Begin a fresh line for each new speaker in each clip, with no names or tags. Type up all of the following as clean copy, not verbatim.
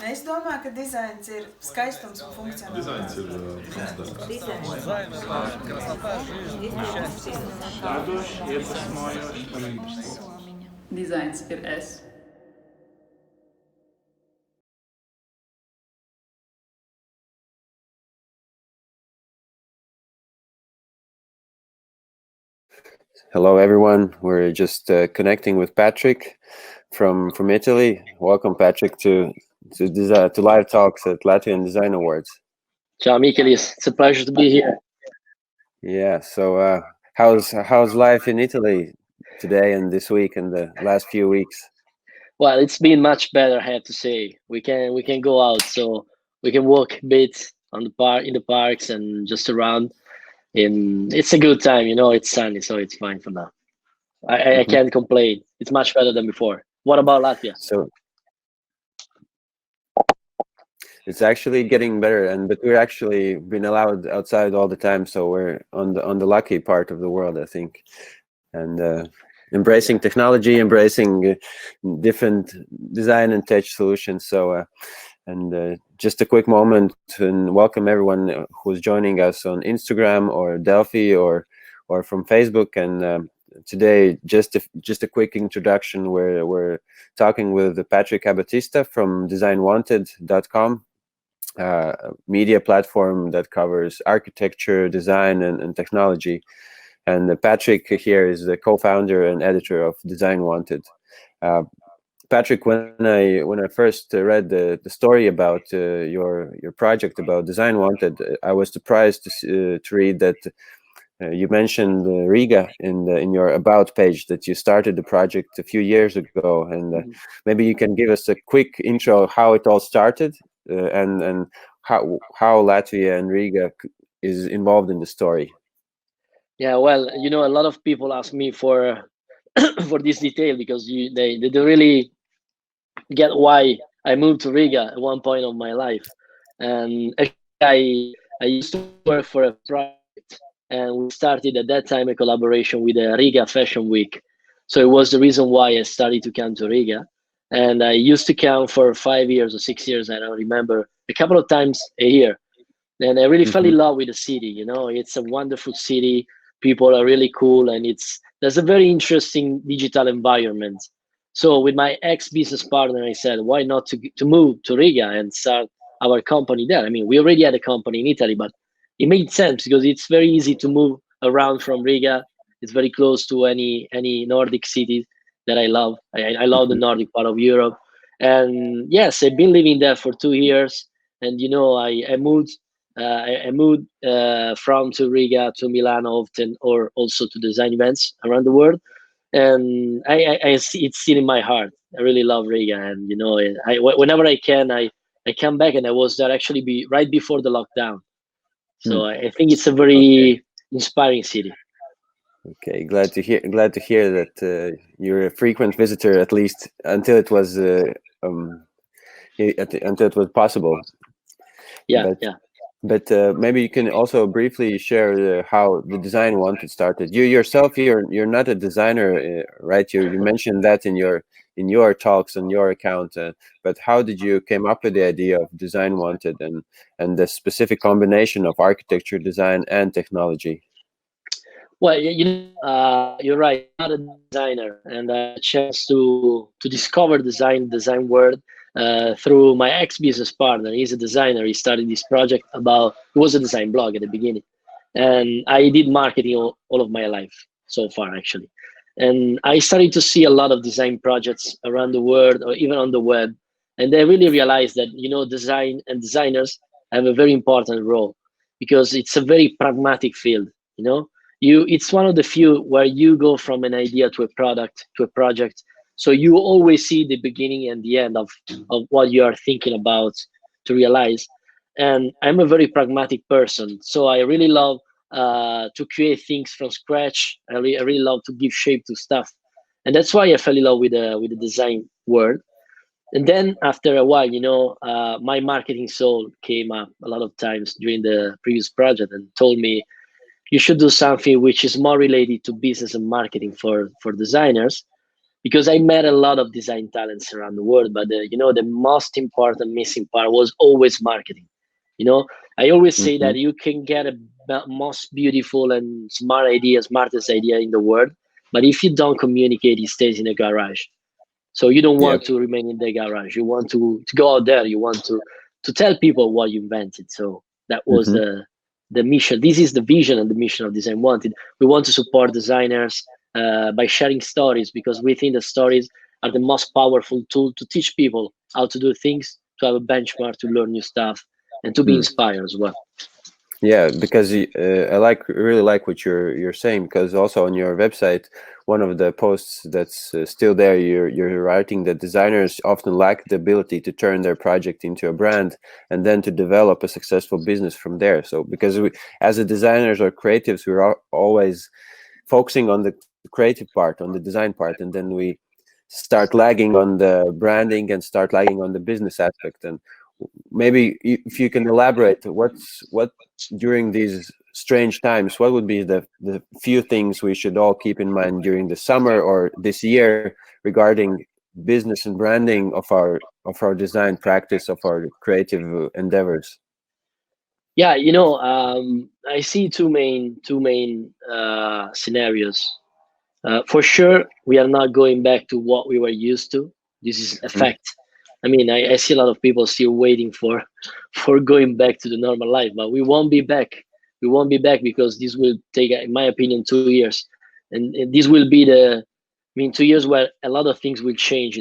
Es domāju, ka dizains ir skaistums un funkcionalitāte.
Dizains ir es.
Hello, everyone. We're just connecting with Patrick from Italy. Welcome, Patrick, to live talks at Latvian Design Awards.
Ciao, Mikelis. It's a pleasure to be here.
Yeah. So, how's life in Italy today and this week and the last few weeks?
Well, it's been much better, I have to say. We can go out, so we can walk a bit on in the parks and just around. It's a good time, it's sunny, so it's fine for now. I can't complain. It's much better than before. What about Latvia?
So it's actually getting better, but we're actually been allowed outside all the time, so we're on the lucky part of the world, I think, and embracing technology, embracing different design and tech solutions. So. Just a quick moment and welcome everyone who's joining us on Instagram or Delphi or from Facebook. And today, just a quick introduction. We're talking with Patrick Abbattista from DesignWanted.com, media platform that covers architecture, design, and technology. And Patrick here is the co-founder and editor of DesignWanted. Patrick, when I first read the story about your project about DesignWanted, I was surprised to read that you mentioned Riga in your about page, that you started the project a few years ago, and maybe you can give us a quick intro how it all started and how Latvia and Riga is involved in the story.
Yeah, well, a lot of people ask me for for this detail because they don't really get why I moved to Riga at one point of my life. And actually, I used to work for a project, and we started at that time a collaboration with the Riga Fashion Week. So it was the reason why I started to come to Riga. And I used to come for 5 years or 6 years, I don't remember, a couple of times a year. And I really fell in love with the city. It's a wonderful city. People are really cool, and there's a very interesting digital environment. So with my ex-business partner, I said, why not to move to Riga and start our company there? I mean, we already had a company in Italy, but it made sense because it's very easy to move around from Riga. It's very close to any Nordic city that I love. I love the Nordic part of Europe. And yes, I've been living there for 2 years. And, I moved from to Riga to Milan often, or also to design events around the world. And I see it's still in my heart. I really love Riga, and whenever I can, I come back. And I was there actually right before the lockdown, so I think it's a very inspiring city.
Okay, glad to hear that you're a frequent visitor, at least until it was possible.
Yeah.
But maybe you can also briefly share how the DesignWanted started. You yourself, you're not a designer, right? You mentioned that in your talks on your account. But how did you came up with the idea of DesignWanted and the specific combination of architecture, design, and technology?
Well, you're right. I'm not a designer, and I had a chance to discover design world through my ex-business partner. He's a designer. He started this project it was a design blog at the beginning. And I did marketing all of my life so far, actually. And I started to see a lot of design projects around the world or even on the web. And I really realized that, design and designers have a very important role because it's a very pragmatic field, It's one of the few where you go from an idea to a product, to a project. So you always see the beginning and the end of what you are thinking about to realize. And I'm a very pragmatic person. So I really love to create things from scratch. I really love to give shape to stuff. And that's why I fell in love with the design world. And then after a while, my marketing soul came up a lot of times during the previous project and told me, you should do something which is more related to business and marketing for designers. because I met a lot of design talents around the world, but the most important missing part was always marketing. I always say that you can get a most beautiful and smartest idea in the world, but if you don't communicate, it stays in a garage. So you don't want to remain in the garage. You want to go out there. You want to tell people what you invented. So that was the mission. This is the vision and the mission of DesignWanted. We want to support designers by sharing stories, because we think that stories are the most powerful tool to teach people how to do things, to have a benchmark, to learn new stuff, and to be inspired as well.
Yeah, because I really like what you're saying, because also on your website, one of the posts that's still there, you're writing that designers often lack the ability to turn their project into a brand and then to develop a successful business from there. So because we, as a designers or creatives, we're always focusing on the creative part, on the design part, and then we start lagging on the branding and start lagging on the business aspect. And maybe if you can elaborate what during these strange times, what would be the few things we should all keep in mind during the summer or this year regarding business and branding of our design practice, of our creative endeavors?
Yeah, I see two main scenarios. For sure, we are not going back to what we were used to. This is a fact. I mean, I see a lot of people still waiting for going back to the normal life, but we won't be back. We won't be back, because this will take, in my opinion, 2 years, and this will be 2 years where a lot of things will change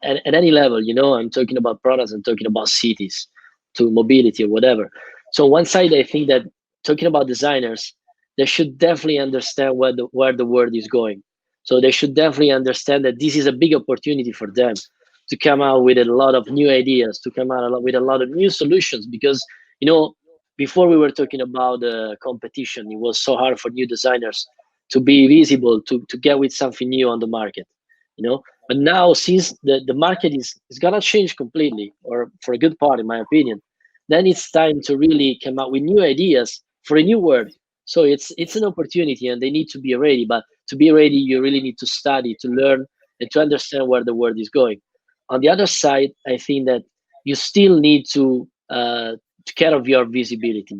at any level. I'm talking about products, I'm talking about cities, to mobility or whatever. So on one side, I think that talking about designers, they should definitely understand where the world is going. So they should definitely understand that this is a big opportunity for them to come out with a lot of new ideas, to come out with a lot of new solutions. Because, before we were talking about competition, it was so hard for new designers to be visible, to get with something new on the market, But now, since the market is gonna change completely, or for a good part, in my opinion, then it's time to really come out with new ideas for a new world. So it's an opportunity, and they need to be ready. But to be ready, you really need to study, to learn, and to understand where the world is going. On the other side, I think that you still need to care of your visibility.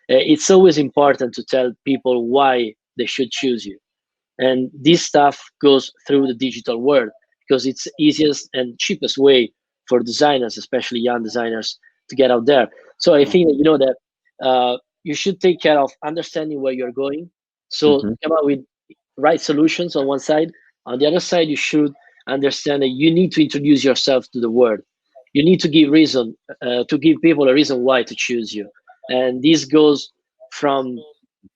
It's always important to tell people why they should choose you, and this stuff goes through the digital world, because it's the easiest and cheapest way for designers, especially young designers, to get out there. So I think that you should take care of understanding where you're going. So come up with right solutions on one side. On the other side, you should understand that you need to introduce yourself to the world. You need to give people a reason why to choose you. And this goes from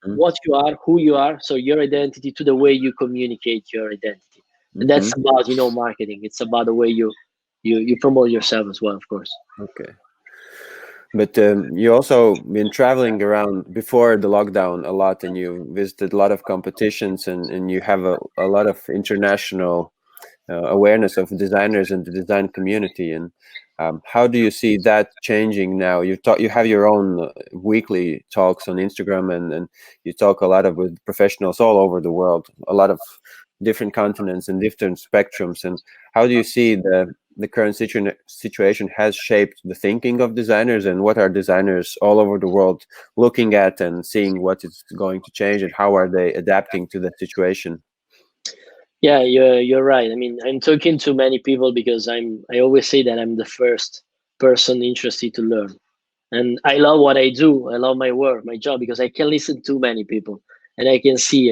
what you are, who you are, so your identity, to the way you communicate your identity. And that's about, marketing. It's about the way you promote yourself as well, of course.
Okay. But you also been traveling around before the lockdown a lot, and you visited a lot of competitions, and you have a lot of international awareness of designers and the design community. And how do you see that changing now? You have your own weekly talks on Instagram, and you talk a lot with professionals all over the world, a lot of different continents and different spectrums. And how do you see the current situation has shaped the thinking of designers, and what are designers all over the world looking at and seeing what is going to change, and how are they adapting to the situation?
Yeah, you're right. I mean, I'm talking to many people because I always say that I'm the first person interested to learn. And I love what I do. I love my work, my job, because I can listen to many people, and I can see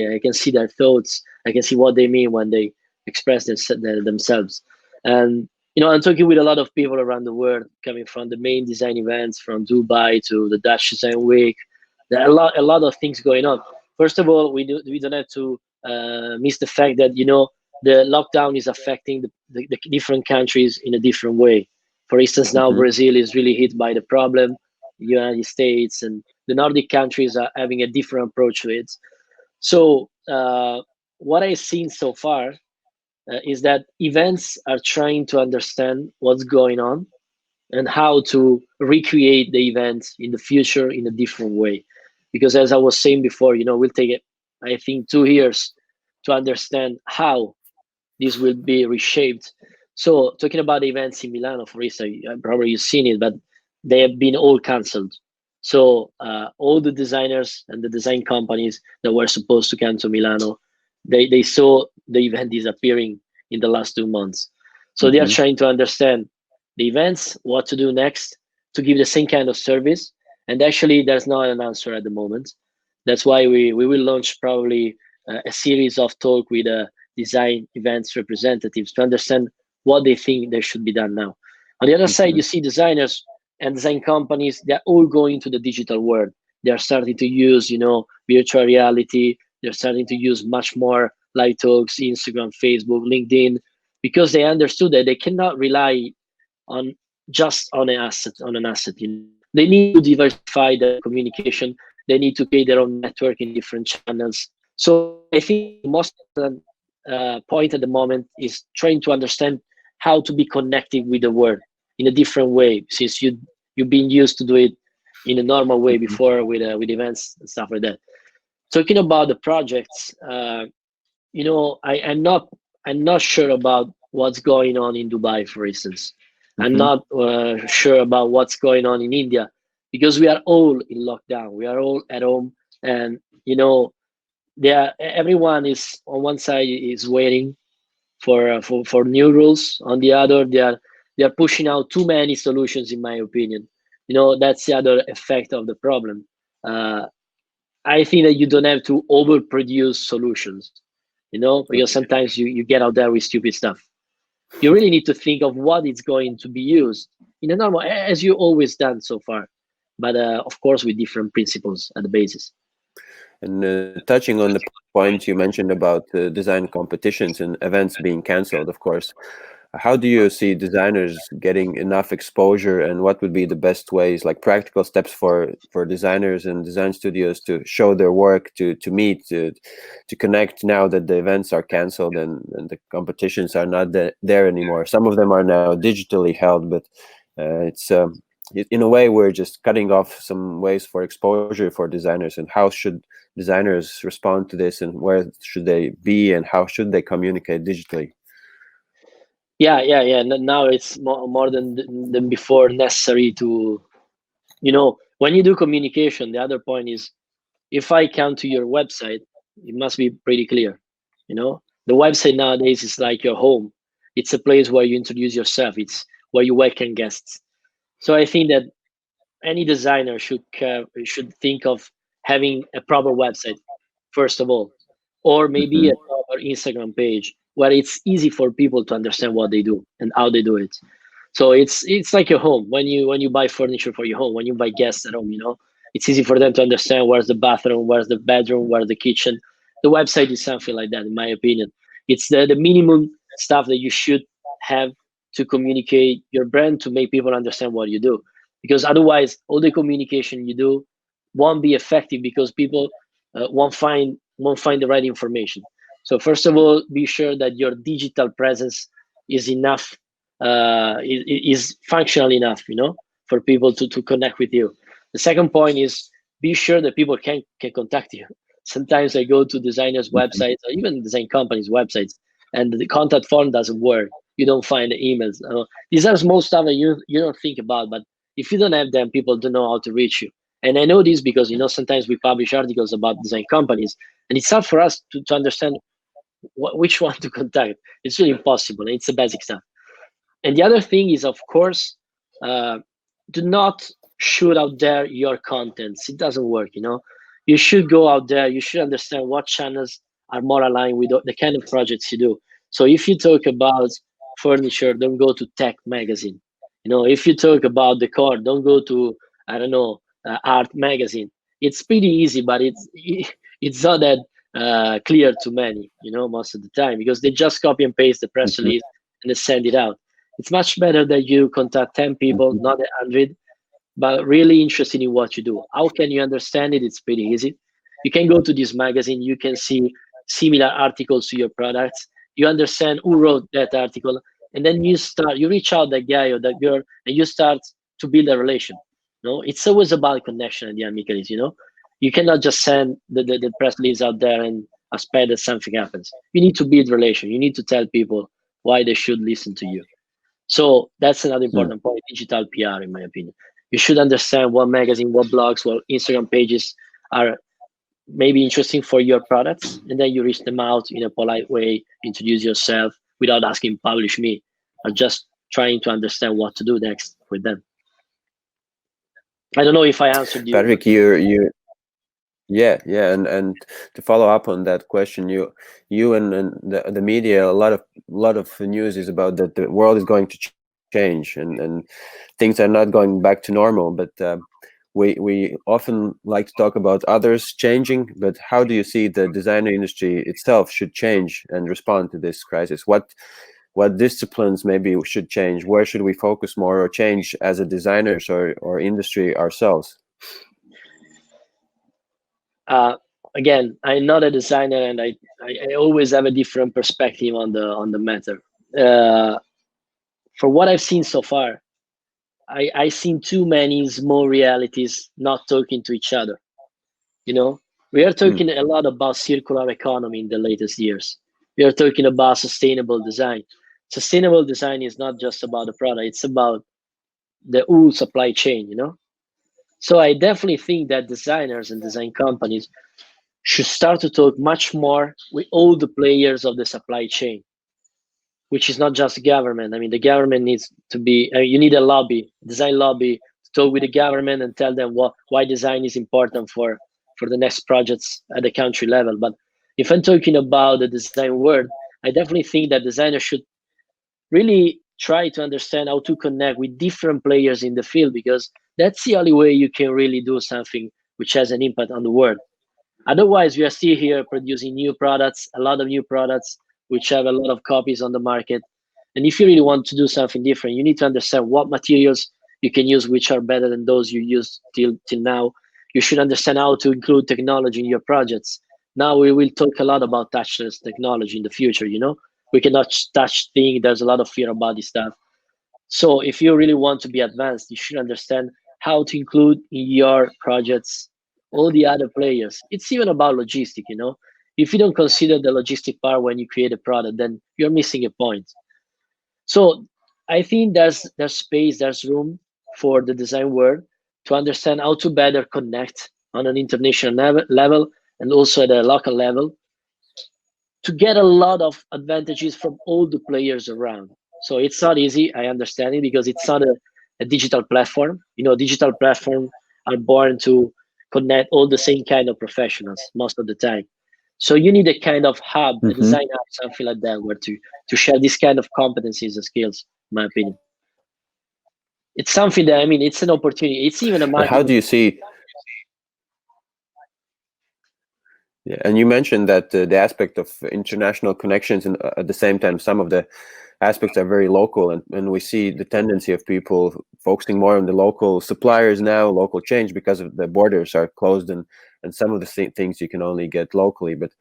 their thoughts. I can see what they mean when they express themselves. And I'm talking with a lot of people around the world, coming from the main design events, from Dubai to the Dutch Design Week. There are a lot of things going on. First of all, we don't have to miss the fact that the lockdown is affecting the different countries in a different way. For instance, now Brazil is really hit by the problem. The United States and the Nordic countries are having a different approach to it. So what I've seen so far is that events are trying to understand what's going on and how to recreate the event in the future in a different way. Because as I was saying before, we'll take I think 2 years to understand how this will be reshaped. So talking about events in Milano, for instance, probably you've seen it, but they have been all cancelled. So all the designers and the design companies that were supposed to come to Milano, they saw the event disappearing in the last 2 months. So they are trying to understand the events, what to do next to give the same kind of service. And actually, there's not an answer at the moment. That's why we will launch probably a series of talk with design events representatives to understand what they think there should be done now. On the other side, you see designers and design companies, they're all going to the digital world. They're starting to use, virtual reality. They're starting to use much more live talks, Instagram, Facebook, LinkedIn, because they understood that they cannot rely on just on an asset. They need to diversify their communication. They need to create their own network in different channels. So I think the most important point at the moment is trying to understand how to be connected with the world in a different way, since you've been used to do it in a normal way before with events and stuff like that. Talking about the projects, I'm not sure about what's going on in Dubai, for instance. I'm not sure about what's going on in India, because we are all in lockdown. We are all at home, and everyone is on one side is waiting for new rules. On the other, they are pushing out too many solutions, in my opinion. That's the other effect of the problem. I think that you don't have to overproduce solutions, because sometimes you get out there with stupid stuff. You really need to think of what is going to be used in a normal, as you always done so far, but of course with different principles at the basis.
And touching on the point you mentioned about design competitions and events being cancelled, of course, how do you see designers getting enough exposure, and what would be the best ways, like practical steps for designers and design studios to show their work, to meet, to connect now that the events are cancelled and the competitions are not there anymore? Some of them are now digitally held, but it's in a way we're just cutting off some ways for exposure for designers. And how should designers respond to this, and where should they be, and how should they communicate digitally?
Yeah. Now it's more than before necessary to, when you do communication. The other point is, if I come to your website, it must be pretty clear. The website nowadays is like your home. It's a place where you introduce yourself. It's where you welcome guests. So I think that any designer should think of having a proper website, first of all, or maybe a proper Instagram page where it's easy for people to understand what they do and how they do it. So it's like your home. When you buy furniture for your home, when you buy guests at home, it's easy for them to understand where's the bathroom, where's the bedroom, where's the kitchen. The website is something like that, in my opinion. It's the minimum stuff that you should have to communicate your brand, to make people understand what you do. Because otherwise, all the communication you do won't be effective, because people won't find the right information. So first of all, be sure that your digital presence is enough, is functional enough, for people to connect with you. The second point is, be sure that people can contact you. Sometimes I go to designers' websites, or even design companies' websites, and the contact form doesn't work. You don't find the emails. These are small stuff that you don't think about, but if you don't have them, people don't know how to reach you. And I know this because, sometimes we publish articles about design companies, and it's hard for us to understand which one to contact. It's really impossible. It's the basic stuff. And the other thing is, of course, do not shoot out there your contents. It doesn't work, You should go out there. You should understand what channels are more aligned with the kind of projects you do. So if you talk about furniture, don't go to tech magazine. If you talk about decor, don't go to, I don't know, art magazine. It's pretty easy, but it's not that clear to many, most of the time, because they just copy and paste the press release and they send it out. It's much better that you contact 10 people, not 100, but really interested in what you do. How can you understand it? It's pretty easy. You can go to this magazine. You can see similar articles to your products. You understand who wrote that article. And then you reach out that guy or that girl, and you start to build a relation. It's always about connection at the end, Mikelis, You cannot just send the press release out there and expect that something happens. You need to build relation. You need to tell people why they should listen to you. So that's another important point, digital PR, in my opinion. You should understand what magazine, what blogs, what Instagram pages are maybe interesting for your products, and then you reach them out in a polite way, introduce yourself without asking publish me, or just trying to understand what to do next with them. I don't know if I answered you.
Patrick, yeah, and to follow up on that question, you and the media, a lot of news is about that the world is going to change and things are not going back to normal, but we often like to talk about others changing, but how do you see the designer industry itself should change and respond to this crisis? What disciplines maybe should change? Where should we focus more or change as a designers or industry ourselves?
Again, I'm not a designer, and I always have a different perspective on the matter. For what I've seen so far, I've seen too many small realities not talking to each other. You know, we are talking a lot about circular economy in the latest years. We are talking about sustainable design. Sustainable design is not just about the product; it's about the whole supply chain. You know, so I definitely think that designers and design companies should start to talk much more with all the players of the supply chain, which is not just the government. I mean, the government needs to be, you need a lobby, design lobby, to talk with the government and tell them why design is important for the next projects at the country level. But if I'm talking about the design world, I definitely think that designers should really try to understand how to connect with different players in the field, because that's the only way you can really do something which has an impact on the world. Otherwise, we are still here producing new products, a lot of new products, which have a lot of copies on the market. And if you really want to do something different, you need to understand what materials you can use, which are better than those you used till now. You should understand how to include technology in your projects. Now we will talk a lot about touchless technology in the future. You know, we cannot touch things. There's a lot of fear about this stuff. So if you really want to be advanced, you should understand how to include in your projects all the other players. It's even about logistic, you know. If you don't consider the logistic part when you create a product, then you're missing a point. So I think there's space, there's room for the design world to understand how to better connect on an international level and also at a local level to get a lot of advantages from all the players around. So it's not easy, I understand it, because it's not a digital platform. You know, digital platforms are born to connect all the same kind of professionals most of the time. So you need a kind of hub, a design hub, something like that, where to share this kind of competencies and skills, in my opinion. It's something that, I mean, it's an opportunity. It's even a market.
How do you see? Yeah, and you mentioned that the aspect of international connections, and at the same time, some of the aspects are very local, and we see the tendency of people focusing more on the local suppliers now, local change, because of the borders are closed, and some of the things you can only get locally. But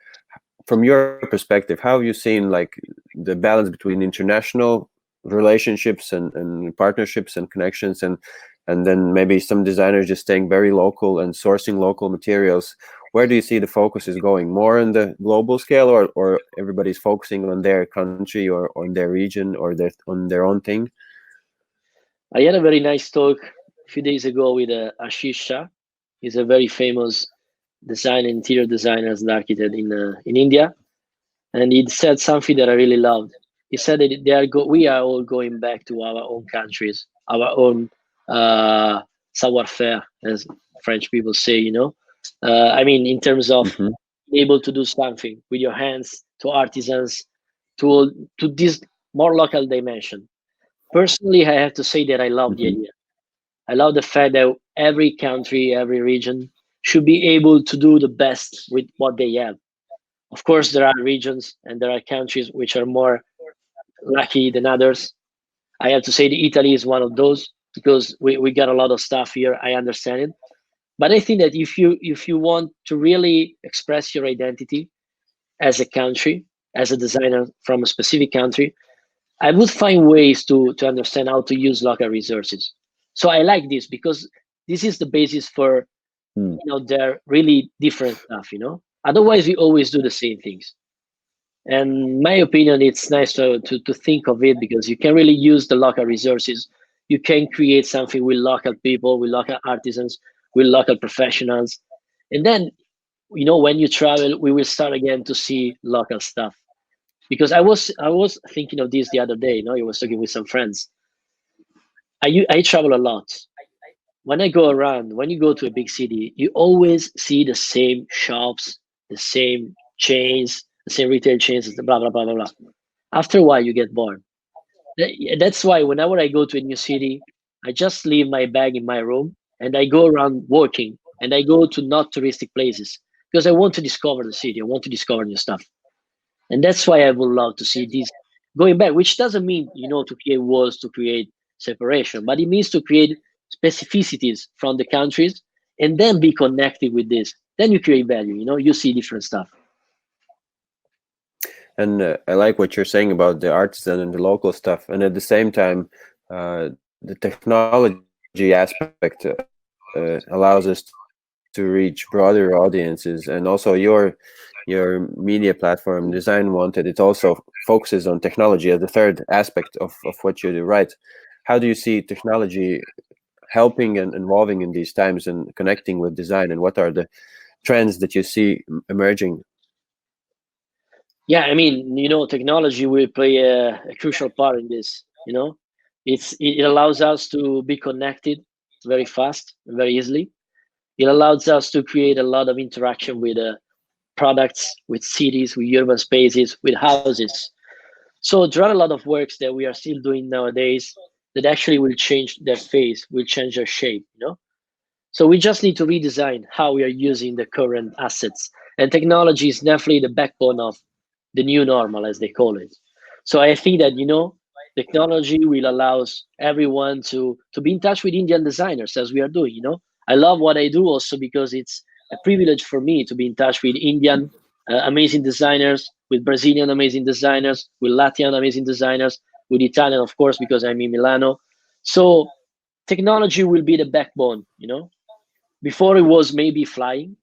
from your perspective, how have you seen like the balance between international relationships and partnerships and connections, and then maybe some designers just staying very local and sourcing local materials? Where do you see the focus is going? More on the global scale, or everybody's focusing on their country or on their region or on their own thing?
I had a very nice talk a few days ago with Ashish Shah. He's a very famous designer, interior designer and architect in India. And he said something that I really loved. He said that we are all going back to our own countries, our own savoir-faire, as French people say, you know. I mean, in terms of being able to do something with your hands, to artisans, to this more local dimension. Personally, I have to say that I love the idea. I love the fact that every country, every region should be able to do the best with what they have. Of course, there are regions and there are countries which are more lucky than others. I have to say that Italy is one of those, because we got a lot of stuff here. I understand it. But I think that if you want to really express your identity as a country, as a designer from a specific country, I would find ways to understand how to use local resources. So I like this, because this is the basis for their really different stuff. You know, Otherwise, we always do the same things. And my opinion, it's nice to think of it because you can really use the local resources. You can create something with local people, with local artisans, with local professionals. And then, when you travel, we will start again to see local stuff. Because I was thinking of this the other day, I was talking with some friends. I travel a lot. When I go around, when you go to a big city, you always see the same shops, the same chains, the same retail chains, blah, blah, blah, blah, blah. After a while, you get bored. That's why whenever I go to a new city, I just leave my bag in my room and I go around working and I go to not touristic places because I want to discover the city. I want to discover new stuff. And that's why I would love to see this going back, which doesn't mean, to create walls, to create separation, but it means to create specificities from the countries and then be connected with this. Then you create value, you see different stuff.
And I like what you're saying about the artisan and the local stuff. And at the same time, the technology aspect allows us to reach broader audiences. And also your media platform, DesignWanted, it also focuses on technology as the third aspect of what you do, right? How do you see technology helping and evolving in these times and connecting with design? And what are the trends that you see emerging?
Yeah, I mean, technology will play a crucial part in this. It allows us to be connected very fast and very easily. It allows us to create a lot of interaction with products, with cities, with urban spaces, with houses. So there are a lot of works that we are still doing nowadays that actually will change their face, will change their shape. So we just need to redesign how we are using the current assets. And technology is definitely the backbone of the new normal, as they call it. So I think that, technology will allow everyone to be in touch with Indian designers as we are doing, I love what I do also because it's a privilege for me to be in touch with Indian amazing designers, with Brazilian amazing designers, with Latvian amazing designers, with Italian, of course, because I'm in Milano. So technology will be the backbone, Before it was maybe flying,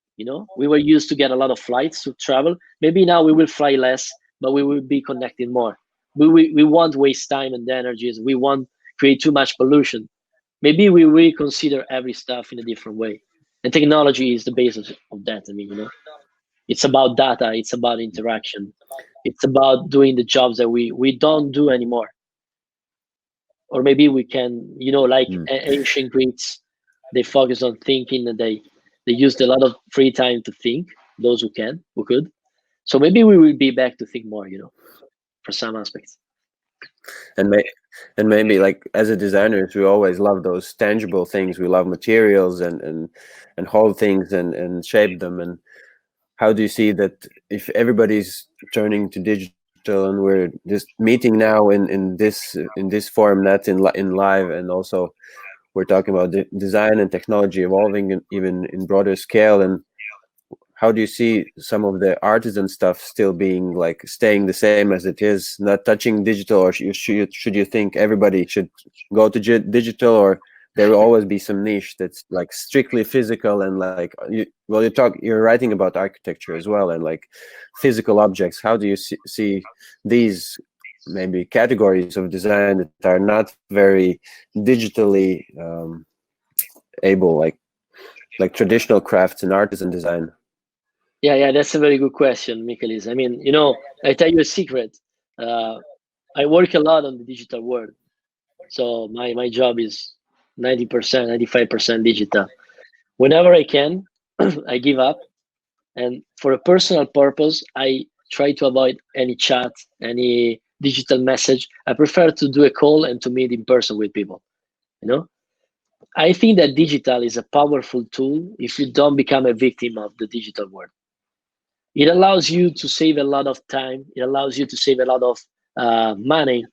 we were used to get a lot of flights to travel. Maybe now we will fly less, but we will be connected more. We won't waste time and energies. We won't create too much pollution. Maybe we reconsider every stuff in a different way. And technology is the basis of that. I mean, it's about data. It's about interaction. It's about doing the jobs that we don't do anymore. Or maybe we can, like ancient Greeks, they focus on thinking and they used a lot of free time to think, those who could. So maybe we will be back to think more, for some aspects.
And maybe like as a designers, we always love those tangible things. We love materials and hold things and shape them. And how do you see that if everybody's turning to digital and we're just meeting now in this form, not in live, and also we're talking about design and technology evolving even in broader scale, and how do you see some of the artisan stuff still being like staying the same as it is, not touching digital, or should you think everybody should go to digital, or there will always be some niche that's like strictly physical and like you're writing about architecture as well and like physical objects. How do you see these maybe categories of design that are not very digitally able, like traditional crafts and artisan design?
Yeah, that's a very good question, Mikelis. I mean, I tell you a secret. I work a lot on the digital world. So my job is 90%, 95% digital. Whenever I can, I give up. And for a personal purpose, I try to avoid any chat, any digital message. I prefer to do a call and to meet in person with people. I think that digital is a powerful tool if you don't become a victim of the digital world. It allows you to save a lot of time. It allows you to save a lot of money,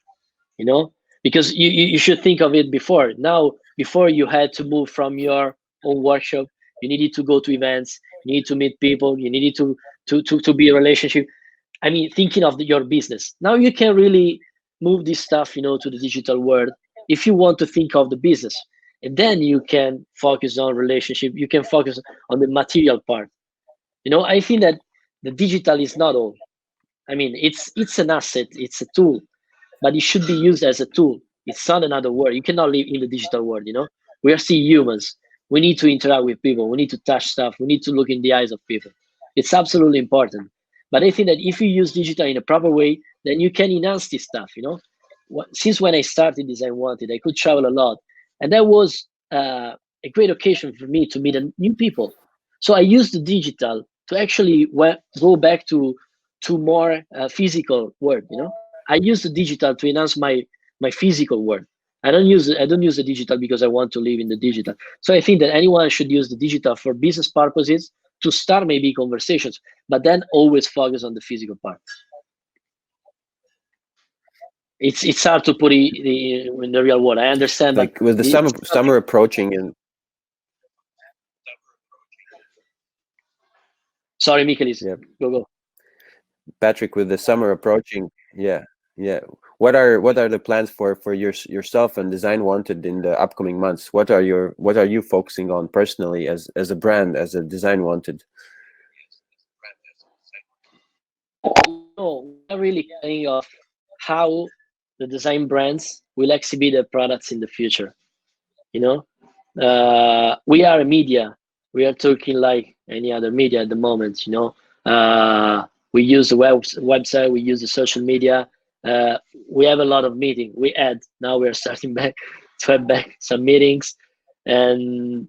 because you should think of it before. Now, before you had to move from your own workshop, you needed to go to events, you need to meet people, you needed to be a relationship. I mean, thinking of your business. Now you can really move this stuff, to the digital world if you want to think of the business. And then you can focus on relationship. You can focus on the material part. I think that the digital is not all. I mean, it's an asset, it's a tool, but it should be used as a tool. It's not another word. You cannot live in the digital world, you know? We are still humans. We need to interact with people. We need to touch stuff. We need to look in the eyes of people. It's absolutely important. But I think that if you use digital in a proper way, then you can enhance this stuff, you know? Since when I started DesignWanted, I could travel a lot. And that was a great occasion for me to meet new people. So I used the digital to actually go back to more physical world, you know? I use the digital to enhance my physical world. I don't use the digital because I want to live in the digital. So I think that anyone should use the digital for business purposes to start maybe conversations, but then always focus on the physical part. It's hard to put it in the real world. I understand.
Like with the summer approaching and.
Sorry, Mikelis.
Yeah.
Go.
Patrick, with the summer approaching, yeah. What are the plans for yourself and DesignWanted in the upcoming months? What are you focusing on personally as a brand, as a DesignWanted?
No, we're really thinking of how the design brands will exhibit their products in the future. You know, we are a media. We are talking like any other media at the moment. You know, we use the website. We use the social media. We have a lot of meetings. Now we're starting to have back some meetings, and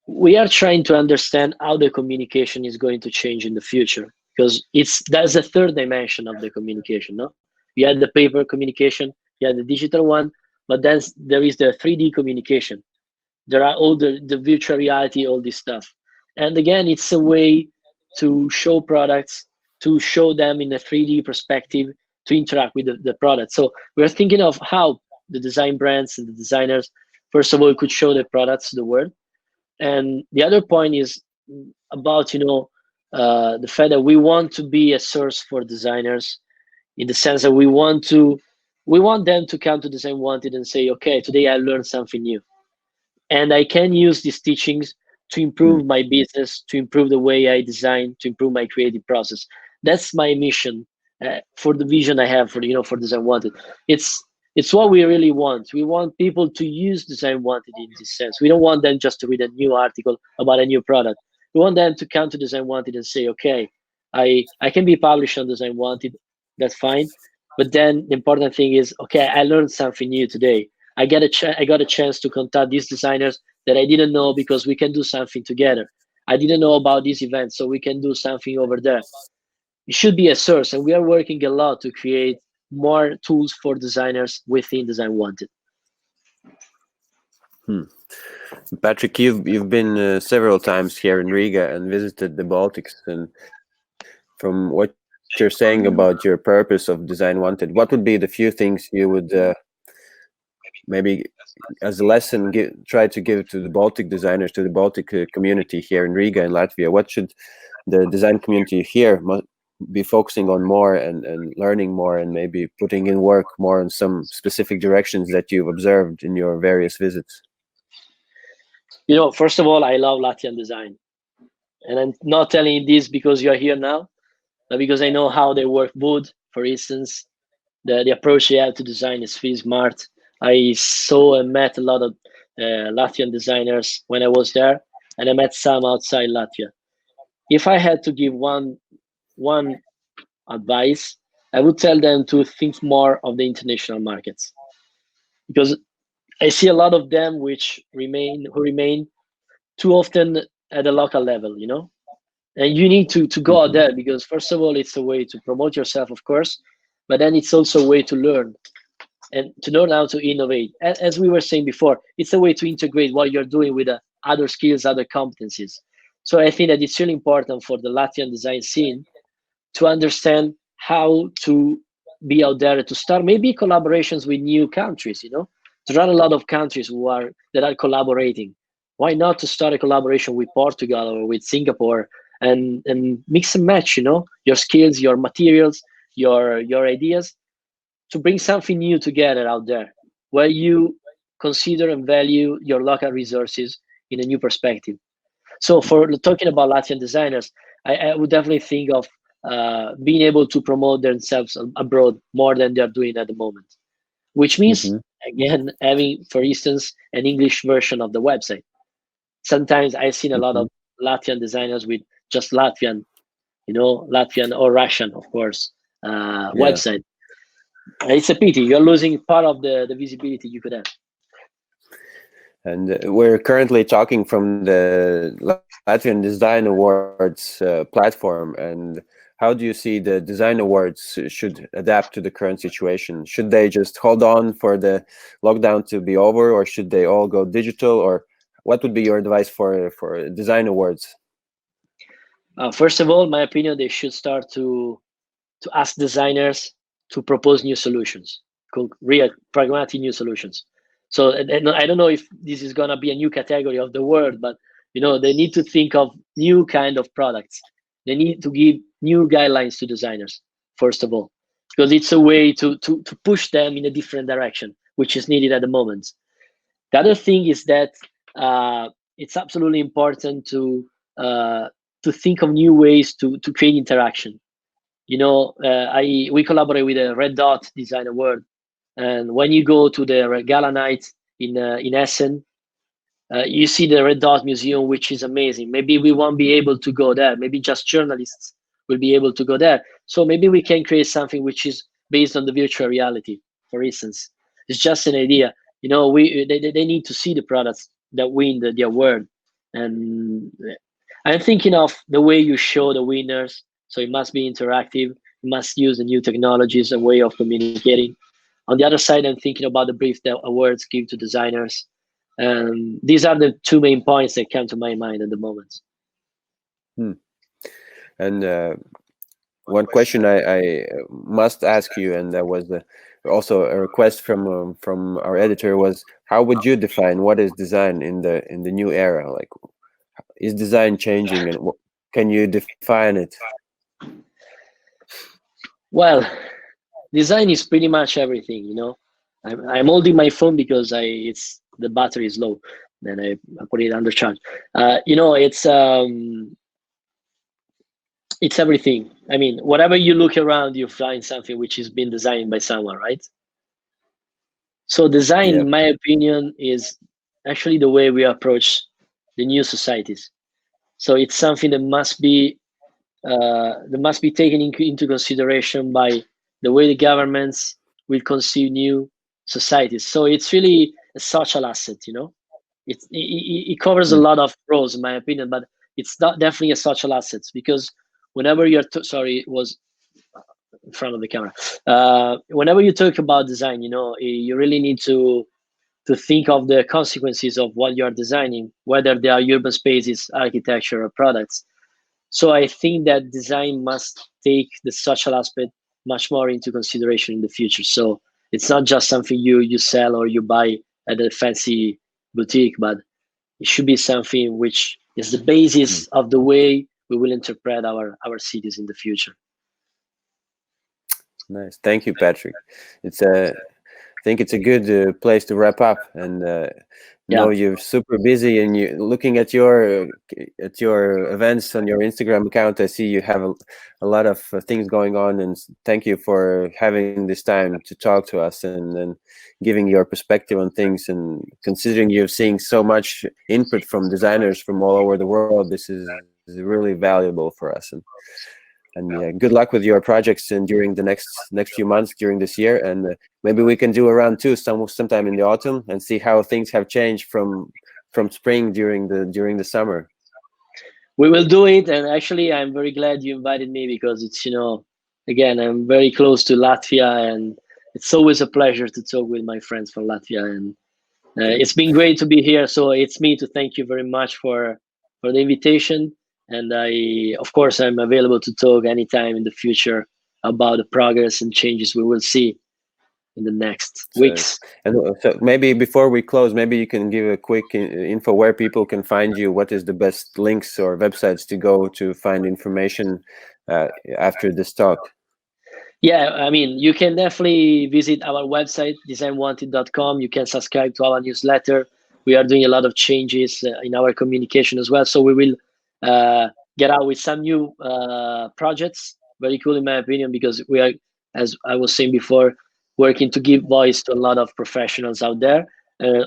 we are trying to understand how the communication is going to change in the future, because that's a third dimension of the communication. No, you had the paper communication, you had the digital one, but then there is the 3D communication. There are all the virtual reality, all this stuff, and again, it's a way to show products, to show them in a 3D perspective, to interact with the product. So we're thinking of how the design brands and the designers, first of all, could show their products to the world. And the other point is about, you know, the fact that we want to be a source for designers, in the sense that we want them to come to DesignWanted and say, okay, today I learned something new, and I can use these teachings to improve my business, to improve the way I design, to improve my creative process. That's my mission. For the vision I have for DesignWanted. It's what we really want. We want people to use DesignWanted in this sense. We don't want them just to read a new article about a new product. We want them to come to DesignWanted and say, okay, I can be published on DesignWanted, that's fine. But then the important thing is, okay, I learned something new today. I got a chance to contact these designers that I didn't know, because we can do something together. I didn't know about this event, so we can do something over there. It should be a source, and we are working a lot to create more tools for designers within DesignWanted.
Patrick, you've been several times here in Riga and visited the Baltics, and from what you're saying about your purpose of DesignWanted, what would be the few things you would maybe as a lesson try to give to the Baltic designers, to the Baltic community here in Riga and Latvia? What should the design community here be focusing on more and learning more, and maybe putting in work more in some specific directions that you've observed in your various visits?
You know, first of all, I love Latvian design, and I'm not telling you this because you are here now, but because I know how they work. Wood, for instance, the approach they have to design is really smart. I saw and met a lot of Latvian designers when I was there, and I met some outside Latvia. If I had to give one advice, I would tell them to think more of the international markets, because I see a lot of them who remain too often at the local level, you know. And you need to go out there, because first of all, it's a way to promote yourself, of course, but then it's also a way to learn, and to learn how to innovate. As we were saying before, it's a way to integrate what you're doing with other skills, other competencies. So I think that it's really important for the Latvian design scene to understand how to be out there, to start maybe collaborations with new countries. You know, there are a lot of countries that are collaborating. Why not to start a collaboration with Portugal or with Singapore, and mix and match, you know, your skills, your materials, your ideas, to bring something new together out there, where you consider and value your local resources in a new perspective. So for talking about Latvian designers, I would definitely think of being able to promote themselves abroad more than they're doing at the moment, which means, again, having, for instance, an English version of the website. Sometimes I've seen a lot of Latvian designers with just Latvian, Latvian or Russian, of course, website. It's a pity. You're losing part of the visibility you could have.
And we're currently talking from the Latvian Design Awards platform. And how do you see the Design Awards should adapt to the current situation? Should they just hold on for the lockdown to be over, or should they all go digital? Or what would be your advice for Design Awards?
First of all, my opinion, they should start to ask designers to propose new solutions, real pragmatic new solutions. So I don't know if this is gonna be a new category of the word, but they need to think of new kind of products. They need to give new guidelines to designers, first of all, because it's a way to push them in a different direction, which is needed at the moment. The other thing is that it's absolutely important to think of new ways to create interaction. We collaborate with the Red Dot Design Award, and when you go to the gala night in Essen, you see the Red Dot Museum, which is amazing. Maybe we won't be able to go there. Maybe just journalists will be able to go there. So maybe we can create something which is based on the virtual reality, for instance. It's just an idea. They need to see the products that win the award. And I'm thinking of the way you show the winners. So it must be interactive. You must use the new technologies, a way of communicating. On the other side, I'm thinking about the brief that awards give to designers. These are the two main points that come to my mind at the moment.
And one question I must ask you, and that was also a request from our editor, was how would you define what is design in the new era? Like, is design changing, and can you define it?
Well, design is pretty much everything. I'm holding my phone because the battery is low, and I put it under charge. It's everything. I mean, whatever you look around, you find something which has been designed by someone, right? So design, in my opinion, is actually the way we approach the new societies. So it's something that must be taken into consideration by the way the governments will conceive new societies. So it's really a social asset, It covers a lot of roles, in my opinion, but it's not definitely a social asset, because whenever you're it was in front of the camera. Whenever you talk about design, you really need to think of the consequences of what you're designing, whether they are urban spaces, architecture, or products. So I think that design must take the social aspect much more into consideration in the future. So it's not just something you sell or you buy at a fancy boutique, but it should be something which is the basis of the way we will interpret our cities in the future.
Nice. Thank you, Patrick. I think it's a good place to wrap up. And you're super busy, and you looking at your events on your Instagram account. I see you have a lot of things going on, and thank you for having this time to talk to us and giving your perspective on things. And considering you're seeing so much input from designers from all over the world, this is really valuable for us. And good luck with your projects and during the next few months during this year. And maybe we can do a round two sometime in the autumn and see how things have changed from spring during the summer.
We will do it. And actually, I'm very glad you invited me, because it's, again, I'm very close to Latvia, and it's always a pleasure to talk with my friends from Latvia. And it's been great to be here. So it's me to thank you very much for the invitation. And of course, I'm available to talk anytime in the future about the progress and changes we will see in the next weeks.
And so maybe before we close, maybe you can give a quick info where people can find you. What is the best links or websites to go to find information after this talk?
Yeah, I mean, you can definitely visit our website, DesignWanted.com. You can subscribe to our newsletter. We are doing a lot of changes in our communication as well. So we will get out with some new projects. Very cool in my opinion, because we are, as I was saying before, working to give voice to a lot of professionals out there.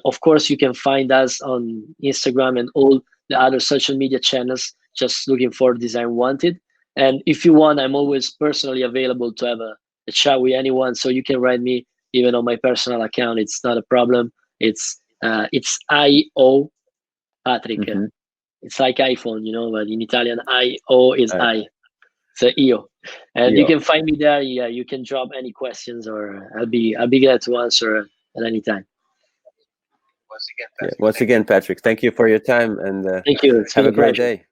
Of course, you can find us on Instagram and all the other social media channels, just looking for DesignWanted. And if you want, I'm always personally available to have a chat with anyone. So you can write me even on my personal account. It's not a problem. It's I-O Patrick.
Mm-hmm.
It's like iPhone, but in Italian, I-O is I. So Io. And
Io.
you can find me there. Yeah, you can drop any questions, or I'll be glad to answer at any time.
Once again, Patrick, thank you for your time, and
thank you. It's
have
been
a great
pleasure.
day.